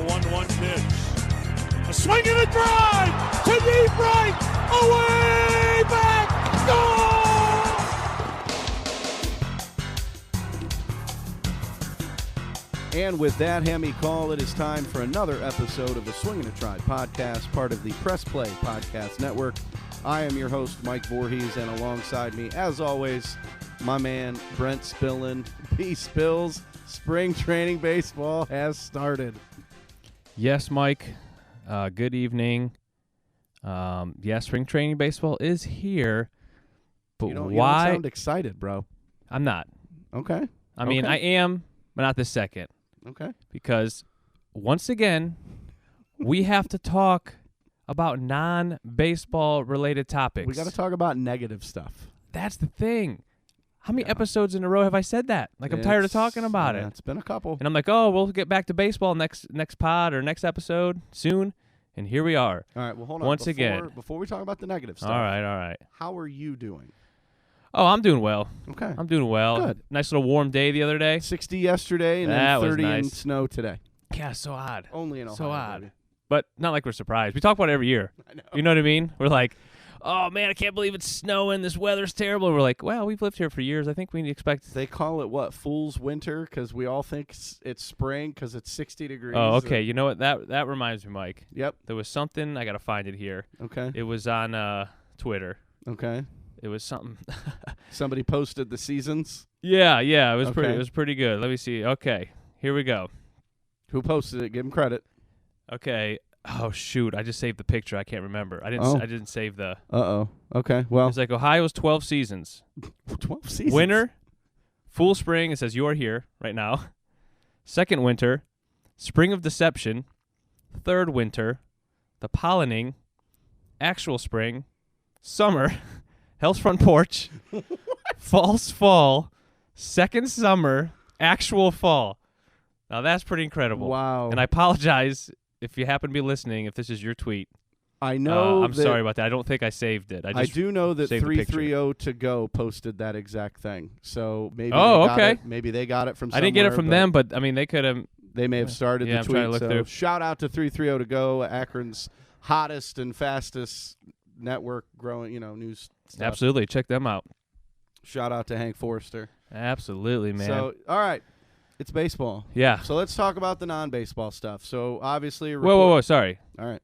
1-1 pitch. A swing and a drive to deep right. Away back. Goal! And with that Hemi call, it is time for another episode of the Swing and a Try podcast, part of the Press Play Podcast Network. I am your host, Mike Voorhees, and alongside me, as always, my man, Brent Spillin. B Spills, spring training baseball has started. Yes, Mike. Good evening. Yes, spring training baseball is here, but You don't why? sound excited, bro. I'm not. Okay. I mean, I am, but not this second. Okay. Because, once again, we have to talk about non-baseball related topics. We got to talk about negative stuff. That's the thing. How many episodes in a row have I said that? Like, I'm tired of talking about it. It's been a couple. And I'm like, oh, we'll get back to baseball next pod or next episode soon. And here we are. All right, well, hold on. Once again. Before we talk about the negative stuff. All right. How are you doing? Oh, I'm doing well. Okay. I'm doing well. Good. Nice little warm day the other day. 60 yesterday and That then was 30 in nice. snow today. Yeah, so odd. Only in Ohio. So odd. Baby. But not like we're surprised. We talk about it every year. I know. You know what I mean? We're like, oh, man, I can't believe it's snowing. This weather's terrible. And we're like, well, we've lived here for years. I think we expect. They call it what? Fool's winter because we all think it's spring because it's 60 degrees. Oh, okay. You know what? That reminds me, Mike. Yep. There was something. I got to find it here. Okay. It was on Twitter. Okay. It was something. Somebody posted the seasons. Yeah. It was Okay. It was pretty good. Let me see. Okay. Here we go. Who posted it? Give them credit. Okay. Oh shoot! I just saved the picture. I can't remember. I didn't. Oh. I didn't save the. Okay. Well, It's like Ohio's 12 seasons. 12 seasons. Winter, full spring. It says you are here right now. Second winter, spring of deception. Third winter, the pollinating. Actual spring, summer, hell's front porch. False fall, second summer, actual fall. Now that's pretty incredible. Wow. And I apologize if you happen to be listening. If this is your tweet, I know. I'm sorry about that. I don't think I saved it. I do know that saved the picture. 330 to go posted that exact thing. So maybe. Oh, they got okay. it. Maybe they got it from. I didn't get it somewhere, from but them, but I mean they could have. They may have started Yeah, the I'm tweet. trying to look so through. shout out to 330 to go, Akron's hottest and fastest network growing. News stuff. Absolutely, check them out. Shout out to Hank Forrester. Absolutely, man. So all right, it's baseball. Yeah. So let's talk about the non-baseball stuff. So obviously, Whoa! Sorry. All right,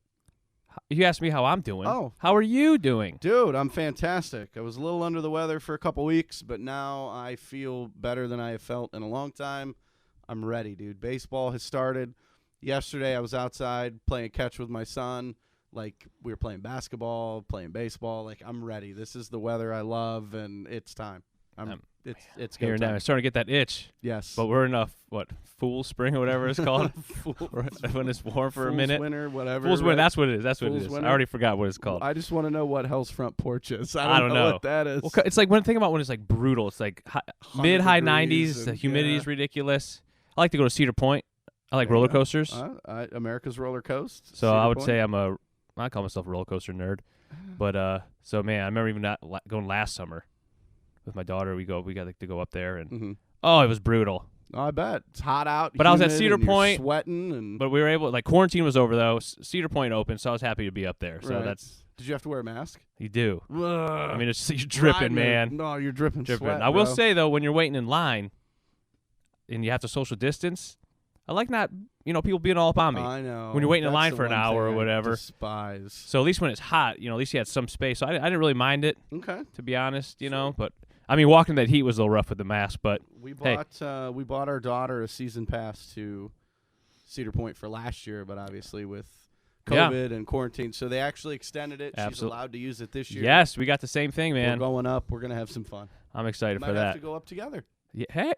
You asked me how I'm doing. Oh. How are you doing? dude, I'm fantastic. I was a little under the weather for a couple weeks, but now I feel better than I have felt in a long time. I'm ready, dude. Baseball has started. Yesterday, I was outside playing catch with my son. Like, we were playing basketball, playing baseball. Like, I'm ready. This is the weather I love, and it's time. It's go Here now, time. I'm starting to get that itch. Yes. But we're in a fool spring or whatever it's called. Fool- When it's warm for a Fool's minute. winter, whatever. Fool's winter. right? That's what it is. That's what Fool's it is. winter? I already forgot what it's called. I just want to know what hell's front porch is. I don't know. what that is. Well, it's like one thing about when it's like brutal. It's like mid-high 90s. The and- humidity yeah. is ridiculous. I like to go to Cedar Point. I like There you roller go. coasters. America's Roller Coast. So Cedar I would Point. say I call myself a roller coaster nerd. But so man, I remember even going last summer with my daughter. We got to go up there and Mhm. oh, it was brutal. Oh, I bet it's hot out. But I was at humid, Cedar and you're Point, sweating, and But we were able, quarantine was over though. Cedar Point open, so I was happy to be up there. So Right. that's Did you have to wear a mask? you do. Ugh. I mean, you're dripping, man. No, you're dripping. Sweat, I will bro. say though, when you're waiting in line and you have to social distance, I like not people being all up on me. I know. When you're waiting in That's line the for an one hour thing or I whatever. Despise. So at least when it's hot, at least you had some space. So I didn't really mind it, Okay. to be honest. But I mean, walking that heat was a little rough with the mask, but We Hey. bought our daughter a season pass to Cedar Point for last year, but obviously with Yeah. COVID and quarantine, so they actually extended it. She's Absolutely. allowed to use it this year. yes, we got the same thing, We're man. going up. We're gonna have some fun. I'm excited Might for have that. to go up together. Yeah, hey,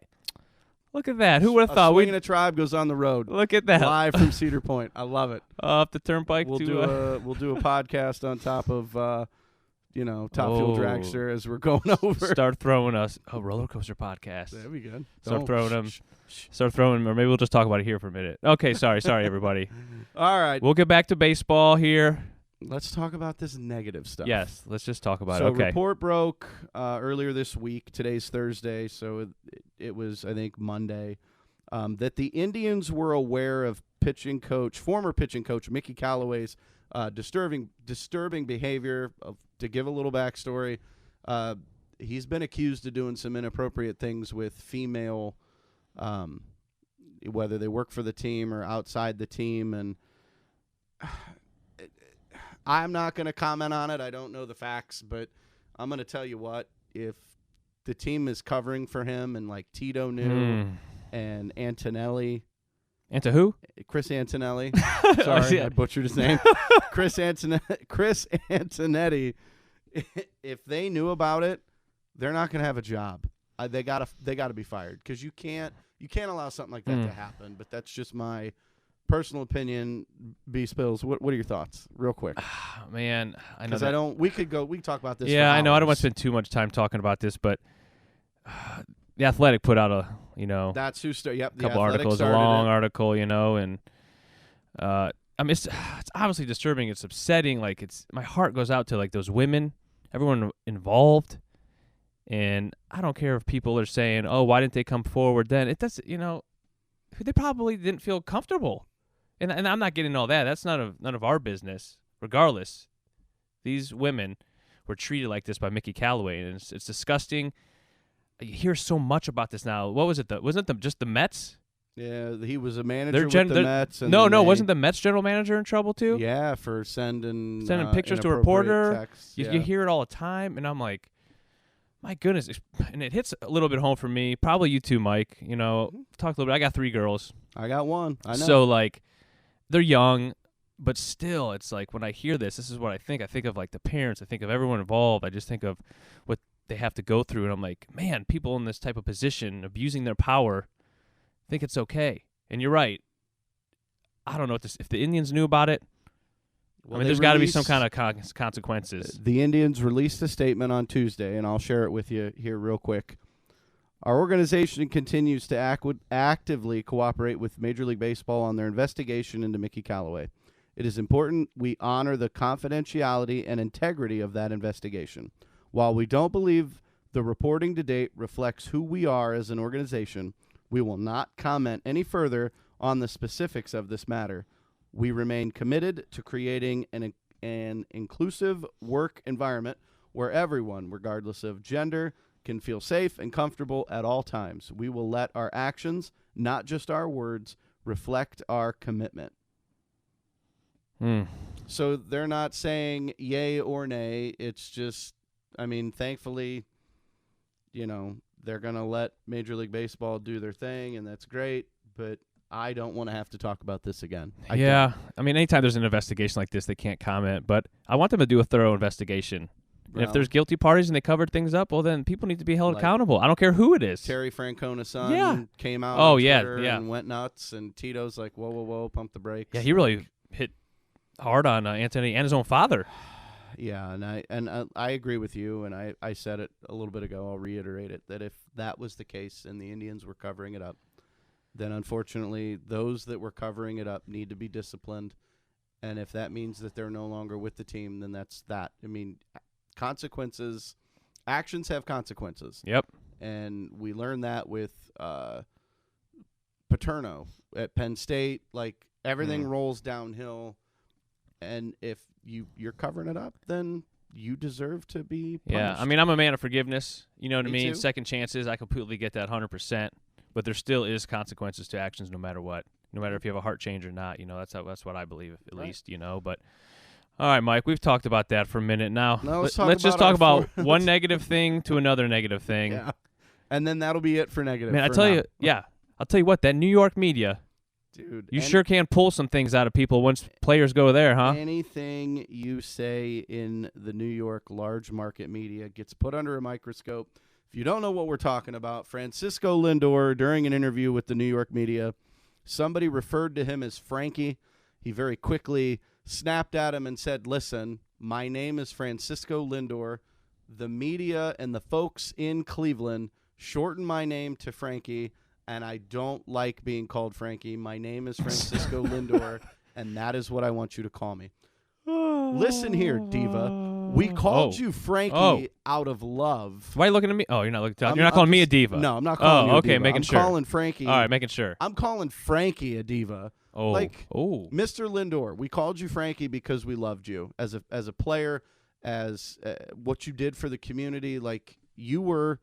look at that. Who would have A thought? Swing and a Tribe goes on the road. Look at that. Live from Cedar Point. I love it. Up the turnpike We'll to do a podcast on top of Top Fuel Oh. Dragster as we're going over. start throwing us a roller coaster podcast. There we go. Start Don't- throwing them. shh, shh. Start throwing, or maybe we'll just talk about it here for a minute. Okay, sorry, everybody. All right. We'll get back to baseball here. Let's talk about this negative stuff. Yes, let's just talk about So it. Okay. report broke earlier this week. Today's Thursday, so it was, I think, Monday. that the Indians were aware of former pitching coach Mickey Callaway's disturbing behavior. To give a little backstory, he's been accused of doing some inappropriate things with female, whether they work for the team or outside the team, and I'm not going to comment on it. I don't know the facts, but I'm going to tell you what, if the team is covering for him and like Tito knew and Antonelli. Into who? Chris Antonelli. Sorry, I butchered his name. Chris Antonetti. If they knew about it, they're not going to have a job. They gotta be fired, because you can't allow something like that to happen. But that's just my personal opinion. B Spills, what are your thoughts, real quick? Man, I know. We can talk about this. Yeah, for I know. I don't want hours. to spend too much time talking about this, but the Athletic put out That's who started. Yep, a couple articles, a long article, and I mean, it's obviously disturbing. It's upsetting. Like, my heart goes out to like those women, everyone involved, and I don't care if people are saying, "Oh, why didn't they come forward?" Then it does. They probably didn't feel comfortable, and I'm not getting all that. That's none of our business. Regardless, these women were treated like this by Mickey Callaway, and it's disgusting. You hear so much about this now. What was it? Wasn't it just the Mets? Yeah, he was a manager with the Mets. And wasn't the Mets general manager in trouble too? Yeah, for sending pictures to a reporter. Texts, you hear it all the time, and I'm like, my goodness. And it hits a little bit home for me. Probably you too, Mike. Talk a little bit. I got 3 girls. I got 1. I know. So, like, they're young, but still, it's like when I hear this is what I think. I think of, like, the parents. I think of everyone involved. I just think of what they have to go through, and I'm like, man, people in this type of position, abusing their power, think it's okay. And you're right. I don't know if the Indians knew about it. Well, there's got to be some kind of consequences. The Indians released a statement on Tuesday, and I'll share it with you here real quick. Our organization continues to actively cooperate with Major League Baseball on their investigation into Mickey Callaway. It is important we honor the confidentiality and integrity of that investigation. While we don't believe the reporting to date reflects who we are as an organization, we will not comment any further on the specifics of this matter. We remain committed to creating an inclusive work environment where everyone, regardless of gender, can feel safe and comfortable at all times. We will let our actions, not just our words, reflect our commitment. So they're not saying yay or nay. It's just, thankfully, they're going to let Major League Baseball do their thing, and that's great, but I don't want to have to talk about this again. Anytime there's an investigation like this, they can't comment, but I want them to do a thorough investigation. And if there's guilty parties and they covered things up, well, then people need to be held accountable. I don't care who it is. Terry Francona's son came out on Twitter and went nuts, and Tito's like, whoa, pump the brakes. Yeah, he really hit hard on Anthony and his own father. Yeah, and I agree with you, and I said it a little bit ago. I'll reiterate it, that if that was the case and the Indians were covering it up, then unfortunately those that were covering it up need to be disciplined. And if that means that they're no longer with the team, then that's that. Consequences, actions have consequences. Yep. And we learned that with Paterno at Penn State. Like, everything rolls downhill, and if you're covering it up, then you deserve to be punished. Yeah, I'm a man of forgiveness. You know what I mean? Too. Second chances, I completely get that 100%. But there still is consequences to actions no matter what. No matter if you have a heart change or not. That's what I believe, at least, But, all right, Mike, we've talked about that for a minute now. Let's just talk about one negative thing to another negative thing. Yeah. And then that'll be it for negative. Man, I'll tell you what, that New York media, dude, you sure can pull some things out of people once players go there, huh? Anything you say in the New York large market media gets put under a microscope. If you don't know what we're talking about, Francisco Lindor, during an interview with the New York media, somebody referred to him as Frankie. He very quickly snapped at him and said, "Listen, my name is Francisco Lindor. The media and the folks in Cleveland shorten my name to Frankie, and I don't like being called Frankie. My name is Francisco Lindor, and that is what I want you to call me." Listen here, diva. We called you Frankie out of love. Why are you looking at me? Oh, you're not looking. You're not calling me a diva. No, I'm not calling you a diva. Okay, making sure. I'm calling Frankie. All right, making sure. I'm calling Frankie a diva. Oh, Mr. Lindor, we called you Frankie because we loved you as a player, as what you did for the community. Like, you were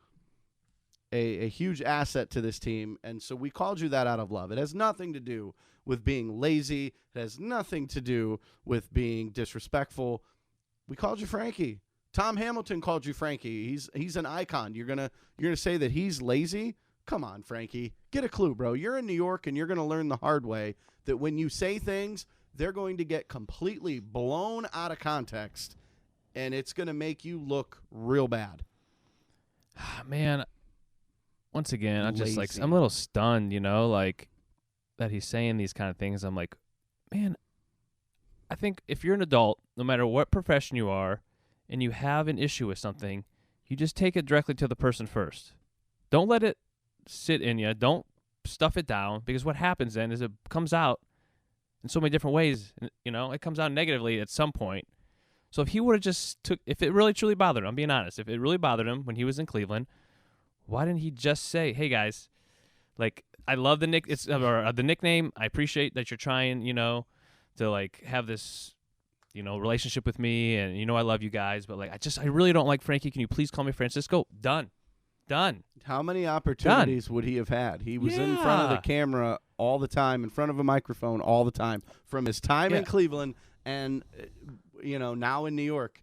a huge asset to this team, and so we called you that out of love. It has nothing to do with being lazy. It has nothing to do with being disrespectful. We called you Frankie. Tom Hamilton called you Frankie. He's an icon. You're gonna say that he's lazy? Come on, Frankie. Get a clue, bro. You're in New York, and you're gonna learn the hard way that when you say things, they're going to get completely blown out of context, and it's gonna make you look real bad. Man, once again, Lazy. I'm a little stunned, like that he's saying these kind of things. I'm like, man, I think if you're an adult, no matter what profession you are, and you have an issue with something, you just take it directly to the person first. Don't let it sit in you. Don't stuff it down, because what happens then is it comes out in so many different ways. It comes out negatively at some point. So if he would have just if it really truly bothered him, I'm being honest, if it really bothered him when he was in Cleveland, why didn't he just say, "Hey guys, like, I love the nickname. I appreciate that you're trying, to like have this, relationship with me, and I love you guys, but like I really don't like Frankie. Can you please call me Francisco?" Done. How many opportunities would he have had? He was in front of the camera all the time, in front of a microphone all the time, from his time in Cleveland and now in New York.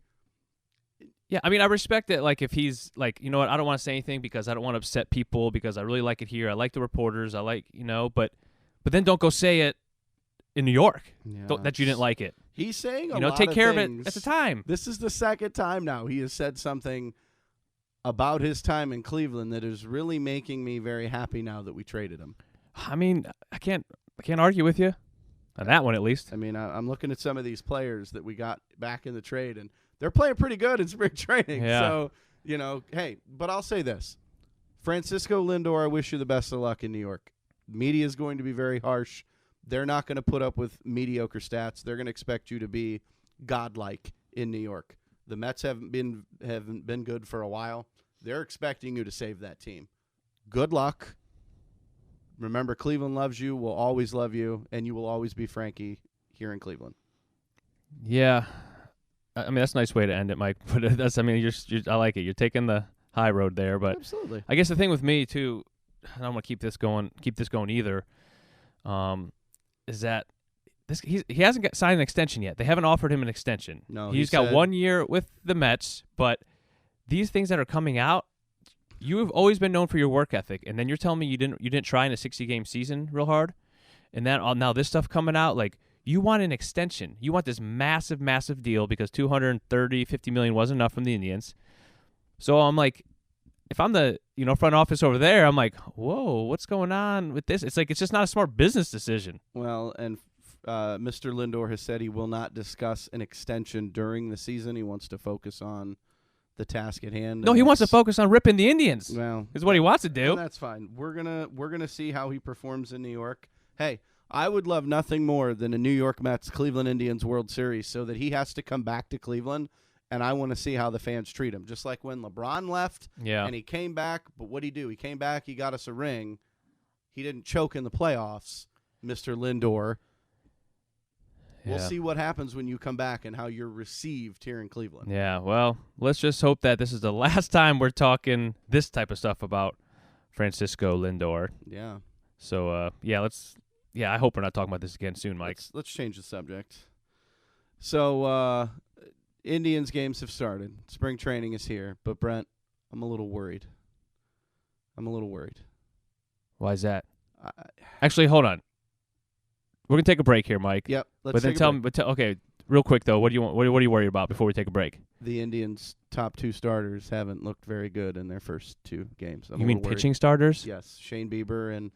Yeah, I mean, I respect it. Like, if he's like, you know what, I don't want to say anything because I don't want to upset people, because I really like it here. I like the reporters. I like, but then don't go say it in New York that you didn't like it. He's saying a lot take of care things. of it at the time. This is the second time now he has said something about his time in Cleveland that is really making me very happy now that we traded him. I mean, I can't argue with you on that one, at least. I mean, I'm looking at some of these players that we got back in the trade, and they're playing pretty good in spring training. Yeah. So, hey, but I'll say this. Francisco Lindor, I wish you the best of luck in New York. Media is going to be very harsh. They're not going to put up with mediocre stats. They're going to expect you to be godlike in New York. The Mets haven't been good for a while. They're expecting you to save that team. Good luck. Remember, Cleveland loves you, will always love you, and you will always be Frankie here in Cleveland. Yeah. I mean, that's a nice way to end it, Mike. But I like it. You're taking the high road there, but absolutely. I guess the thing with me too, I don't want to keep this going either. Is that he hasn't signed an extension yet? They haven't offered him an extension. No, he's got 1 year with the Mets. But these things that are coming out, you have always been known for your work ethic, and then you're telling me you didn't try in a 60-game season real hard, and then now this stuff coming out, like, you want an extension. You want this massive, massive deal because $250 million wasn't enough from the Indians. So I'm like, if I'm the front office over there, I'm like, whoa, what's going on with this? It's like, it's just not a smart business decision. Well, and Mr. Lindor has said he will not discuss an extension during the season. He wants to focus on the task at hand. No, he wants to focus on ripping the Indians. Well, is what he wants to do. That's fine. We're gonna see how he performs in New York. Hey, I would love nothing more than a New York Mets Cleveland Indians World Series, so that he has to come back to Cleveland, and I want to see how the fans treat him. Just like when LeBron left, and he came back, but what did he do? He came back, he got us a ring. He didn't choke in the playoffs, Mr. Lindor. We'll see what happens when you come back and how you're received here in Cleveland. Yeah, well, let's just hope that this is the last time we're talking this type of stuff about Francisco Lindor. Yeah. So, I hope we're not talking about this again soon, Mike. Let's change the subject. So, Indians games have started. Spring training is here. But, Brent, I'm a little worried. Why is that? Actually, hold on. We're going to take a break here, Mike. Yep. Okay, real quick, though, what do you want? What are you worried about before we take a break? The Indians' top two starters haven't looked very good in their first two games. You mean pitching starters? Yes. Shane Bieber and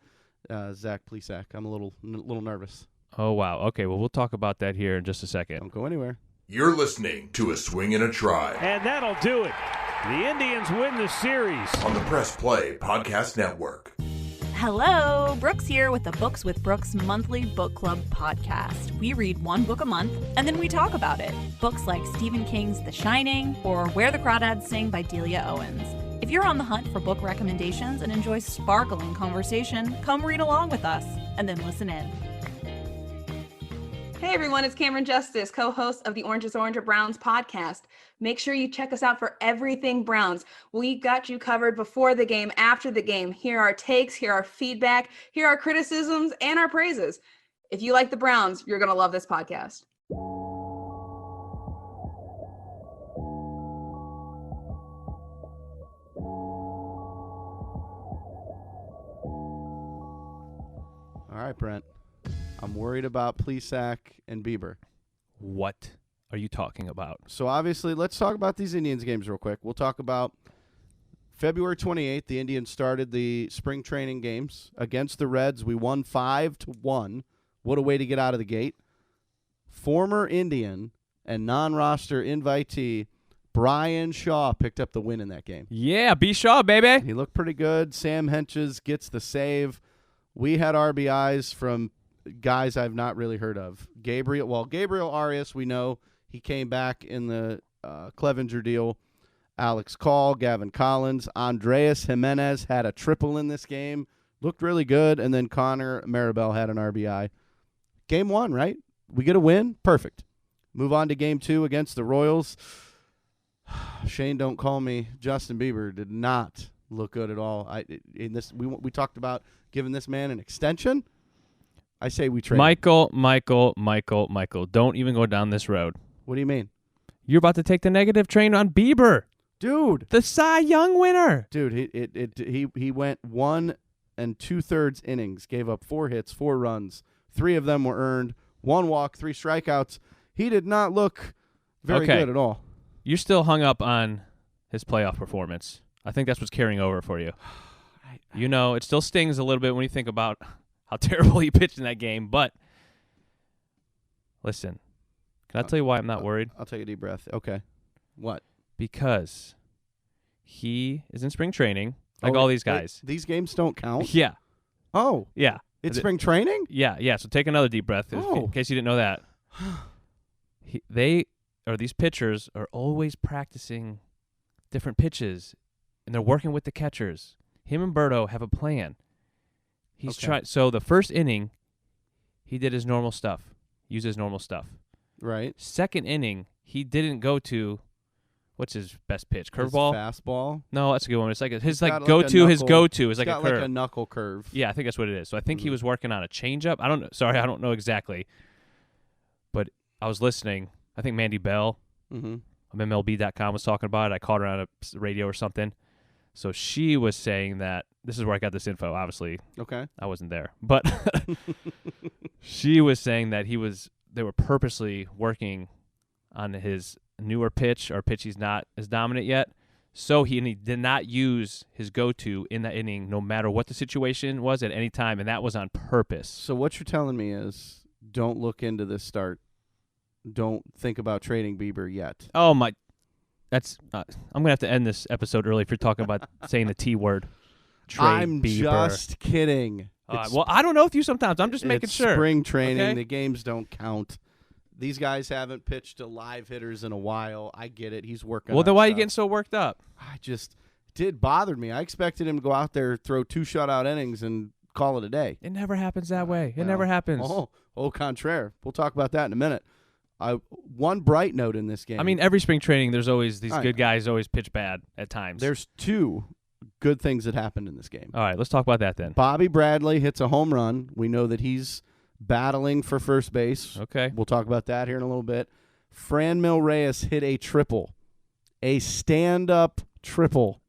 Zach Plesac. I'm a little nervous. Oh, wow. Okay, well, we'll talk about that here in just a second. Don't go anywhere. You're listening to A Swing and a Try. And that'll do it. The Indians win the series. On the Press Play Podcast Network. Hello, Brooks here with the Books with Brooks monthly book club podcast. We read one book a month and then we talk about it. Books like Stephen King's The Shining or Where the Crawdads Sing by Delia Owens. If you're on the hunt for book recommendations and enjoy sparkling conversation, come read along with us and then listen in. Hey everyone, it's Cameron Justice, co-host of the Orange is Orange or Browns podcast. Make sure you check us out for everything Browns. We got you covered before the game, after the game. Here are our takes, here are our feedback, here are our criticisms, and our praises. If you like the Browns, you're going to love this podcast. All right, Brent. I'm worried about Plesac and Bieber. What are you talking about? So obviously, let's talk about these Indians games real quick. We'll talk about February 28th. The Indians started the spring training games against the Reds. We won 5-1. What a way to get out of the gate. Former Indian and non-roster invitee Brian Shaw picked up the win in that game. Yeah, B. Shaw, baby. He looked pretty good. Sam Henches gets the save. We had RBIs from guys I've not really heard of. Gabriel Arias, we know he came back in the Clevenger deal. Alex Call, Gavin Collins, Andreas Jimenez had a triple in this game. Looked really good. And then Connor Maribel had an RBI. Game 1, right? We get a win? Perfect. Move on to game 2 against the Royals. Shane, don't call me. Justin Bieber did not look good at all. We talked about giving this man an extension. I say we trade. Michael, don't even go down this road. What do you mean? You're about to take the negative train on Bieber. Dude. The Cy Young winner. Dude, he went 1 2/3 innings, gave up 4 hits, 4 runs. 3 of them were earned, 1 walk, 3 strikeouts. He did not look very good at all. You're still hung up on his playoff performance. I think that's what's carrying over for you. You know, it still stings a little bit when you think about how terrible he pitched in that game. But listen, can I tell you why I'm not worried? I'll take a deep breath. Okay. What? Because he is in spring training, like all these guys. These games don't count? Yeah. Oh. Yeah. It's spring training? Yeah. So take another deep breath in case you didn't know that. These pitchers are always practicing different pitches, and they're working with the catchers. Him and Berto have a plan. So the first inning, he did his normal stuff, used his normal stuff. Right. Second inning, he didn't go to, what's his best pitch? Curveball? Fastball? No, that's a good one. It's like his go-to is like a curve. like a knuckle curve. Yeah, I think that's what it is. So I think he was working on a changeup. I don't know exactly. But I was listening. I think Mandy Bell of MLB.com was talking about it. I caught her on a radio or something. So she was saying that, this is where I got this info, obviously. Okay. I wasn't there. But she was saying that they were purposely working on his newer pitch, or pitch he's not as dominant yet. So he did not use his go-to in that inning, no matter what the situation was at any time, and that was on purpose. So what you're telling me is, don't look into this start. Don't think about trading Bieber yet. Oh, my. That's. I'm going to have to end this episode early if you're talking about saying the T word. I'm Bieber. just kidding. Well, I don't know with you sometimes. I'm just making sure. Spring training. Okay? The games don't count. These guys haven't pitched to live hitters in a while. I get it. He's working on Well, then why are you stuff. getting so worked up? It did bother me. I expected him to go out there, throw 2 shutout innings, and call it a day. It never happens that way. It never happens. Au contraire. We'll talk about that in a minute. One bright note in this game. I mean, every spring training, there's always these good guys always pitch bad at times. There's 2 good things that happened in this game. All right, let's talk about that then. Bobby Bradley hits a home run. We know that he's battling for first base. Okay. We'll talk about that here in a little bit. Franmil Reyes hit a triple. A stand-up triple.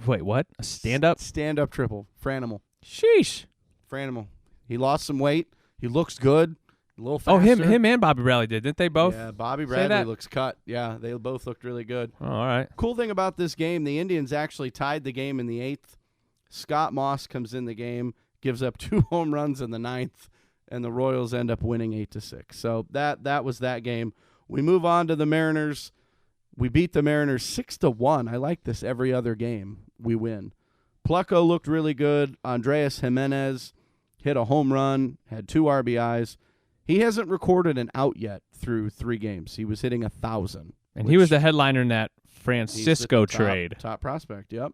Wait, what? A stand-up? Stand-up triple. Franimal. Sheesh. Franimal. He lost some weight. He looks good. A little faster. Oh, him and Bobby Bradley didn't they both? Yeah, Bobby Bradley looks cut. Yeah, they both looked really good. Oh, all right. Cool thing about this game, the Indians actually tied the game in the 8th. Scott Moss comes in the game, gives up 2 home runs in the 9th, and the Royals end up winning 8-6. So that was that game. We move on to the Mariners. We beat the Mariners 6-1. I like this. Every other game we win. Pleco looked really good. Andreas Jimenez hit a home run, had 2 RBIs. He hasn't recorded an out yet through 3 games. He was hitting 1,000. And he was the headliner in that Francisco trade. Top prospect, yep.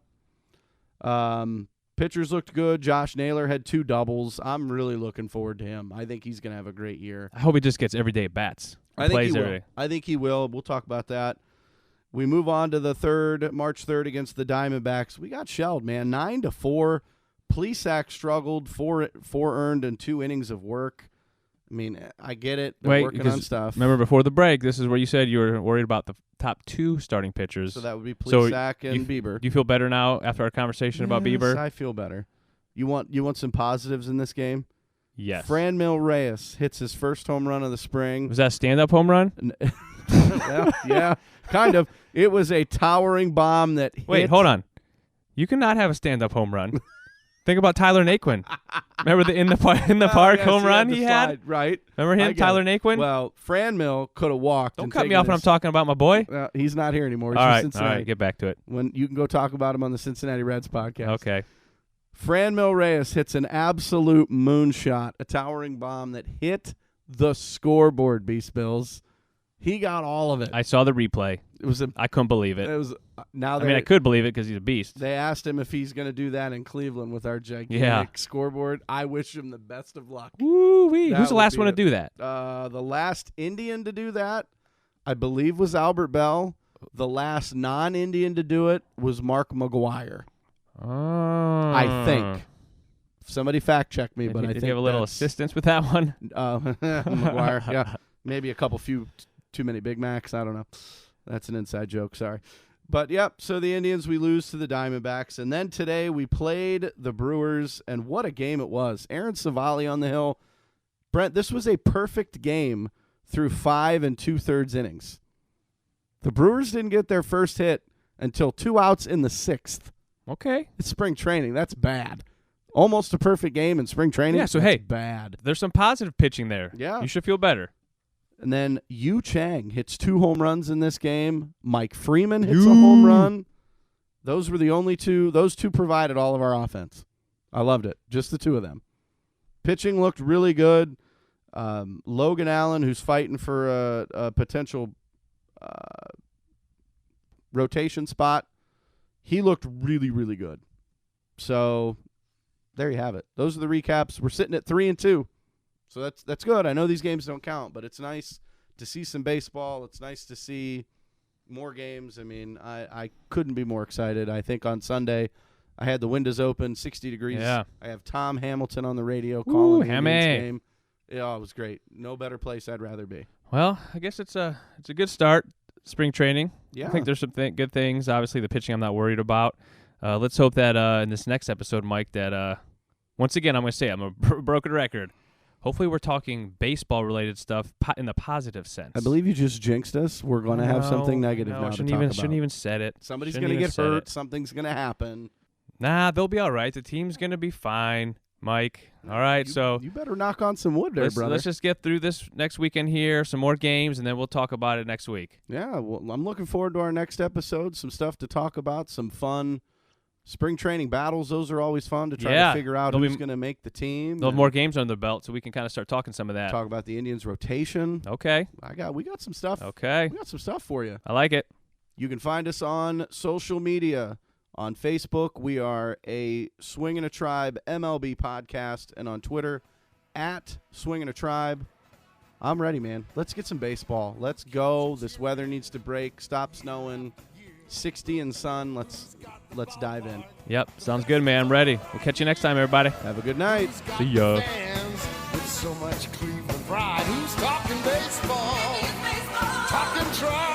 Pitchers looked good. Josh Naylor had 2 doubles. I'm really looking forward to him. I think he's going to have a great year. I hope he just gets everyday bats. I think he will. We'll talk about that. We move on to the March 3rd against the Diamondbacks. We got shelled, man. 9-4. Plesac struggled, 4 earned and 2 innings of work. I mean, I get it. They're working on stuff. Remember, before the break, this is where you said you were worried about the top 2 starting pitchers. So that would be Plesac and Bieber. Do you feel better now after our conversation about Bieber? I feel better. You want some positives in this game? Yes. Franmil Reyes hits his first home run of the spring. Was that a stand-up home run? yeah, kind of. It was a towering bomb that hit. Wait, hold on. You cannot have a stand-up home run. Think about Tyler Naquin. Remember the in the park home run he had? Right. Remember him, Tyler Naquin? Well, Franmil could have walked. Don't cut me off when I'm talking about my boy. He's not here anymore. He's all Cincinnati. right, get back to it. When you can go talk about him on the Cincinnati Reds podcast. Okay. Franmil Reyes hits an absolute moonshot, a towering bomb that hit the scoreboard, Beast Bills. He got all of it. I saw the replay. I couldn't believe it. I could believe it because he's a beast. They asked him if he's going to do that in Cleveland with our gigantic scoreboard. I wish him the best of luck. Woo-wee. Who's the last one to do that? The last Indian to do that, I believe, was Albert Bell. The last non-Indian to do it was Mark McGwire. Oh. I think. Somebody fact check me, but I think did you have a little assistance with that one? McGwire, yeah. Maybe a couple few too many Big Macs. I don't know. That's an inside joke. Sorry. But, yep, so the Indians, we lose to the Diamondbacks. And then today we played the Brewers, and what a game it was. Aaron Savali on the hill. Brent, this was a perfect game through 5 2/3 innings. The Brewers didn't get their first hit until 2 outs in the 6th. Okay. It's spring training. That's bad. Almost a perfect game in spring training. Yeah, so that's hey, bad. There's some positive pitching there. Yeah. You should feel better. And then Yu Chang hits 2 home runs in this game. Mike Freeman hits a home run. Those were the only 2. Those 2 provided all of our offense. I loved it. Just the 2 of them. Pitching looked really good. Logan Allen, who's fighting for a potential rotation spot, he looked really, really good. So there you have it. Those are the recaps. We're sitting at 3-2. So that's good. I know these games don't count, but it's nice to see some baseball. It's nice to see more games. I mean, I couldn't be more excited. I think on Sunday I had the windows open, 60 degrees. Yeah. I have Tom Hamilton on the radio calling the Indians Hammy. game. Yeah, it was great. No better place I'd rather be. Well, I guess it's a good start, spring training. Yeah. I think there's some good things. Obviously, the pitching I'm not worried about. Let's hope that in this next episode, Mike, that once again, I'm going to say I'm a broken record. Hopefully we're talking baseball-related stuff in the positive sense. I believe you just jinxed us. We're going to have something negative now to talk about. Shouldn't even said it. Somebody's going to get hurt. Something's going to happen. Nah, they'll be all right. The team's going to be fine, Mike. All right, so you better knock on some wood there, brother. Let's just get through this next weekend here, some more games, and then we'll talk about it next week. Yeah, well, I'm looking forward to our next episode. Some stuff to talk about, some fun spring training battles. Those are always fun to try to figure out who's going to make the team. They'll have more games under the belt, so we can kind of start talking some of that. Talk about the Indians' rotation. Okay. We got some stuff. Okay. We got some stuff for you. I like it. You can find us on social media. On Facebook, we are a Swing and a Tribe MLB podcast, and on Twitter, at Swing and a Tribe. I'm ready, man. Let's get some baseball. Let's go. This weather needs to break. Stop snowing. 60 and sun. Let's dive in. Yep, sounds good, man. I'm ready. We'll catch you next time, everybody. Have a good night. See ya. With so much Cleveland pride, who's talking baseball? Talking Tribe.